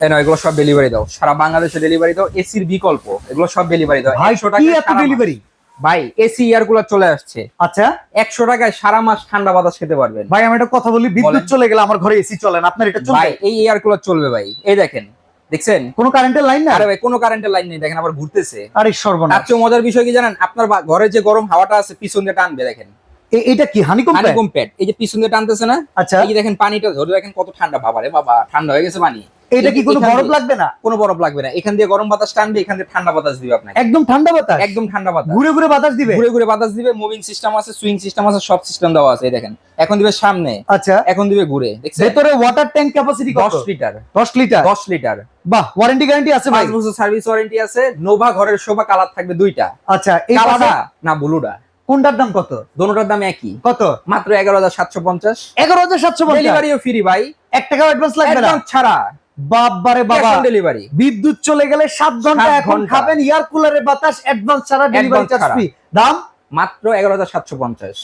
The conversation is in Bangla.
না, এগুলো সব ডেলিভারি দাও, সারা বাংলাদেশে ডেলিভারি দাও। এসির বিকল্প এগুলো সব ডেলিভারি দাও। ভাই 100 টাকায় এত ডেলিভারি ভাই এসি এয়ার কুলার চলে আসছে। আচ্ছা 100 টাকায় সারা মাস ঠান্ডা বাতাস খেতে পারবেন। ভাই আমি একটা কথা বলি, বিদ্যুৎ বলেন। চলে গেলে আমার ঘরে এসি চলে না, আপনার এটা চলবে? ভাই এই এয়ার কুলার চলবে ভাই, এই দেখেন, দেখছেন? কোনো কারেন্টের লাইন না? আরে ভাই কোনো কারেন্টের লাইন নেই, দেখেন আবার ঘুরতেছে। আরে সর্বনাশ। তার চেয়ে মজার বিষয় কি জানেন? আপনার ঘরে যে গরম হাওয়াটা আছে পিছন দিয়ে টানবে, দেখেন এটা কি হানিকম প্যাড? হানিকম প্যাড, এই যে পিছন দিয়ে টানতেছে না? আচ্ছা এই যে দেখেন পানিটা ধরে দেখেন কত ঠান্ডা। বাবা রে বাবা, ঠান্ডা হয়ে গেছে পানি। এটা কি কোনো বরফ লাগবে না? কোনো বরফ লাগবে না, এখান দিয়ে গরম বাতাস টানবে, এখান দিয়ে ঠান্ডা বাতাস দিবে আপনাকে। একদম ঠান্ডা বাতাস? একদম ঠান্ডা বাতাস, ঘুরে ঘুরে বাতাস দিবে? ঘুরে ঘুরে বাতাস দিবে। মুভিং সিস্টেম আছে, সুইং সিস্টেম আছে, সব সিস্টেম দেওয়া আছে। এই দেখেন এখন দিবে সামনে, আচ্ছা এখন দিবে ঘুরে। দেখছেন? ভেতরে ওয়াটার ট্যাঙ্ক ক্যাপাসিটি কত? 10 লিটার। 10 লিটার? 10 লিটার। বাহ, ওয়ারেন্টি গ্যারান্টি আছে ভাই? 5 বছর সার্ভিস ওয়ারেন্টি আছে। নোভা ঘরের শোভা কালার থাকবে দুইটা। আচ্ছা এই কালারটা না ব্লুটা, কোনটার দাম কত? দোনোটার দাম একই, কত? মাত্র 11,750। 11,750? ডেলিভারিও ফ্রি ভাই, 1 টাকা অ্যাডভান্স লাগবে না? অ্যাডভান্স ছাড়া বাবারে বাবা, ডেলিভারি। বিদ্যুৎ চলে গেলে 7 ঘন্টা 7 এখন ঘন্টা। খাবেন এয়ার কুলারের বাতাস, অ্যাডভান্স ছাড়া, ডেলিভারি Advance চার্জ ছাড়া। ফ্রি। দাম মাত্র 11,750।